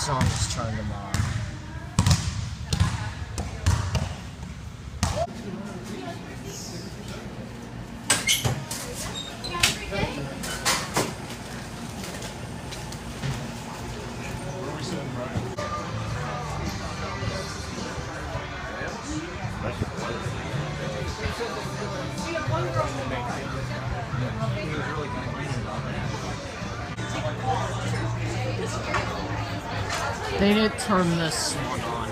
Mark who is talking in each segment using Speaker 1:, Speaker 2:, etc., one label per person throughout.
Speaker 1: so I'm just turning them on. They did turn this one on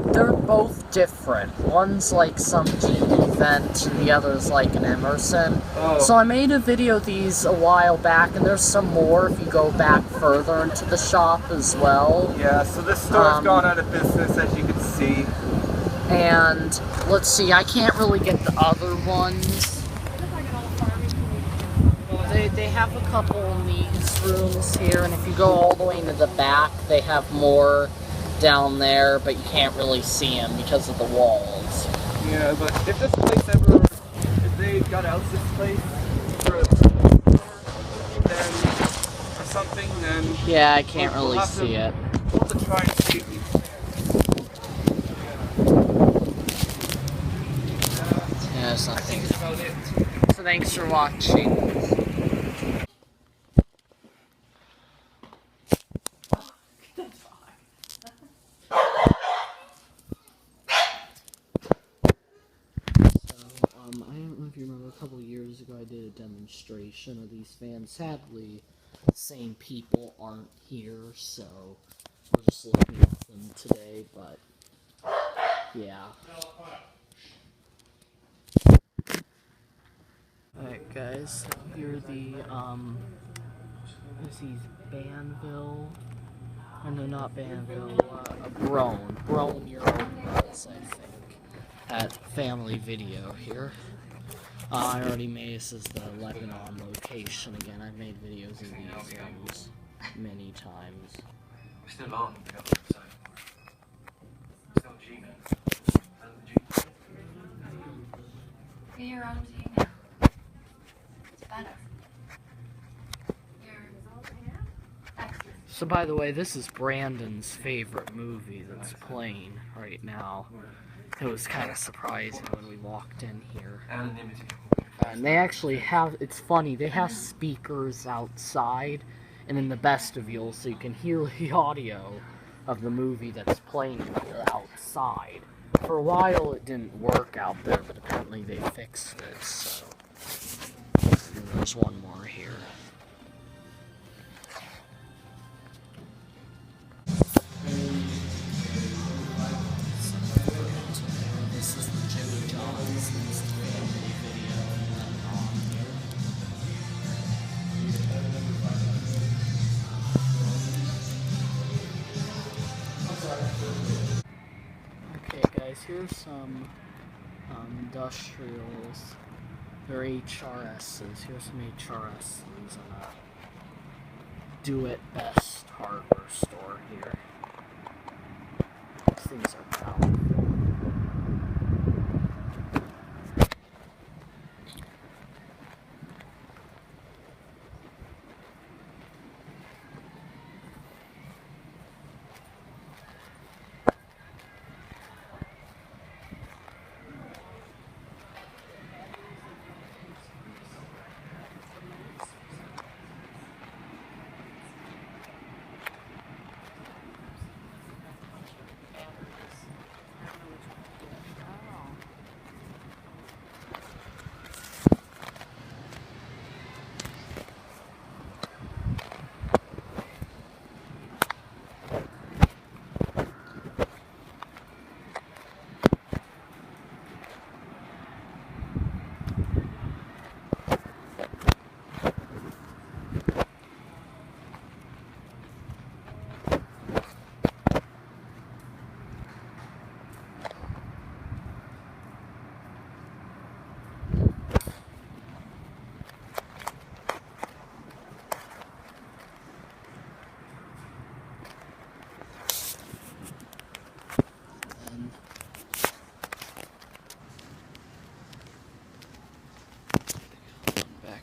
Speaker 1: here. They're both different. One's like some GE vent and the other's like an Emerson. Oh. So I made a video of these a while back, and there's some more if you go back further into the shop as well.
Speaker 2: Yeah, so this store's gone out of business, as you can see.
Speaker 1: And let's see, I can't really get the other ones. They have a couple in these rooms here, and if you go all the way into the back, they have more down there, but you can't really see them because of the walls.
Speaker 2: Yeah, but if this place ever, if they got out this place for then, or something, then...
Speaker 1: Yeah, I can't really see it.
Speaker 2: We'll have to try and see.
Speaker 1: Yeah, there's nothing.
Speaker 2: I think that's about it.
Speaker 1: So thanks for watching. I don't know if you remember, a couple of years ago I did a demonstration of these fans. Sadly, the same people aren't here, so we're just looking at them today, but yeah. Alright guys, so here are the, this is Banville, or no, not Banville, Brone Europe, I think. At family video here. I already made this as the Lebanon location again. I've made videos of these rooms many times.
Speaker 3: We're still on. Still G, man.
Speaker 4: Yeah, you're on G now. It's better.
Speaker 1: So by the way, this is Brandon's favorite movie that's playing right now. It was kind of surprising when we walked in here. And they actually have, it's funny, they have speakers outside and in the vestibule so you can hear the audio of the movie that's playing outside. For a while it didn't work out there, but apparently they fixed it, so. And there's one more here. This is the Jimmy John's family video on here. Okay guys, here's some industrials. They're HRSs. Here's some HRSs in a do-it-best hardware store here. These things are powerful.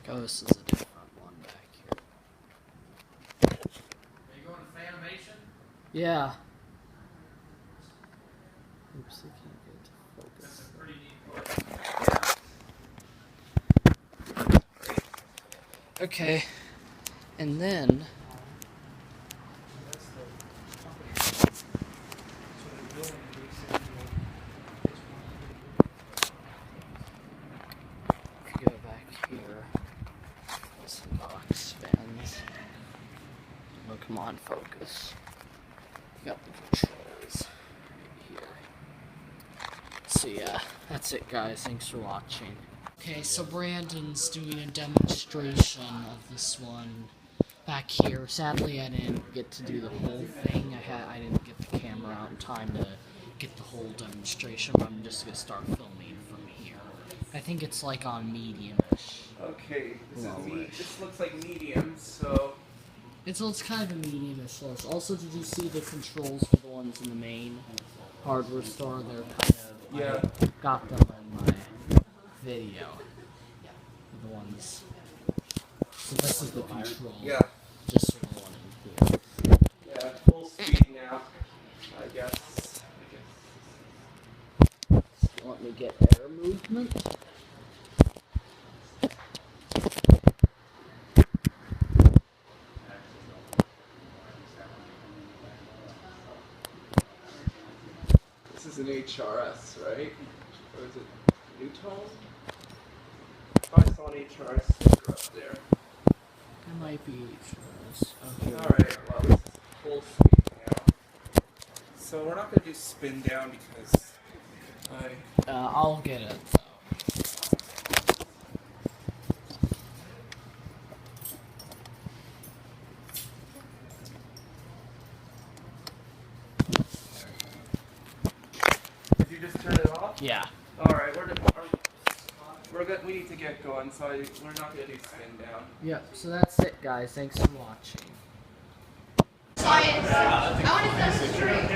Speaker 1: Oh, this is a different one back here. Yeah. Oops, I can't get it to focus. Okay, and then if you go back here, some box fans. Oh, come on, focus. You got the controls right here. So yeah, that's it, guys. Thanks for watching. Okay, so Brandon's doing a demonstration of this one back here. Sadly, I didn't get to do the whole thing. I didn't get the camera out in time to get the whole demonstration, but I'm just gonna start filming from here. I think it's like on medium-ish.
Speaker 2: Okay,
Speaker 1: Lowish.
Speaker 2: this looks like medium, so
Speaker 1: It's kind of a medium-ish source. Also, did you see the controls for the ones in the main hardware store? They're kind of
Speaker 2: yeah.
Speaker 1: I got them in my video. The ones. So this is the control.
Speaker 2: Yeah.
Speaker 1: Just for the one in here.
Speaker 2: Yeah, full speed now. I guess.
Speaker 1: Let me get air movement.
Speaker 2: This is an HRS, right? Or is it Newton? I saw an HRS sticker up there.
Speaker 1: It might be HRS. Okay.
Speaker 2: Alright, well, this is full speed now. So we're not going to do spin down because
Speaker 1: I'll get it though.
Speaker 2: Did you just turn it off?
Speaker 1: Yeah.
Speaker 2: Alright, we're good. We need to get going, so we're not going to do spin down.
Speaker 1: Yep, so that's it, guys. Thanks for watching.
Speaker 4: Science. I want to set a straight.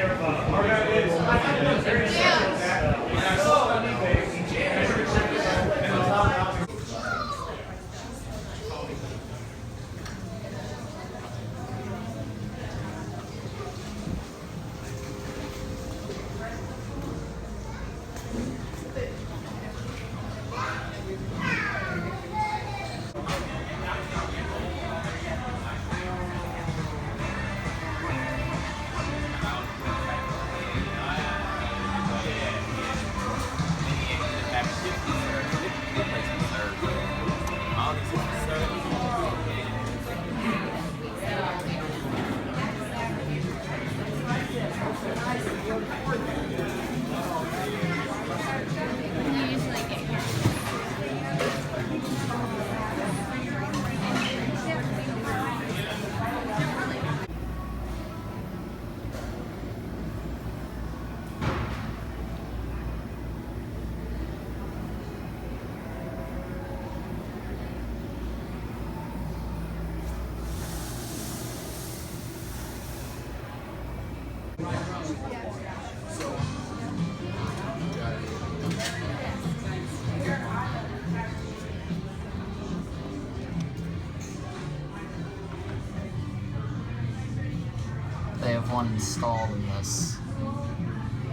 Speaker 1: They have one installed in this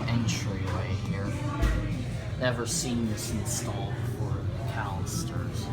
Speaker 1: entryway here. Never seen this installed before at Callister's.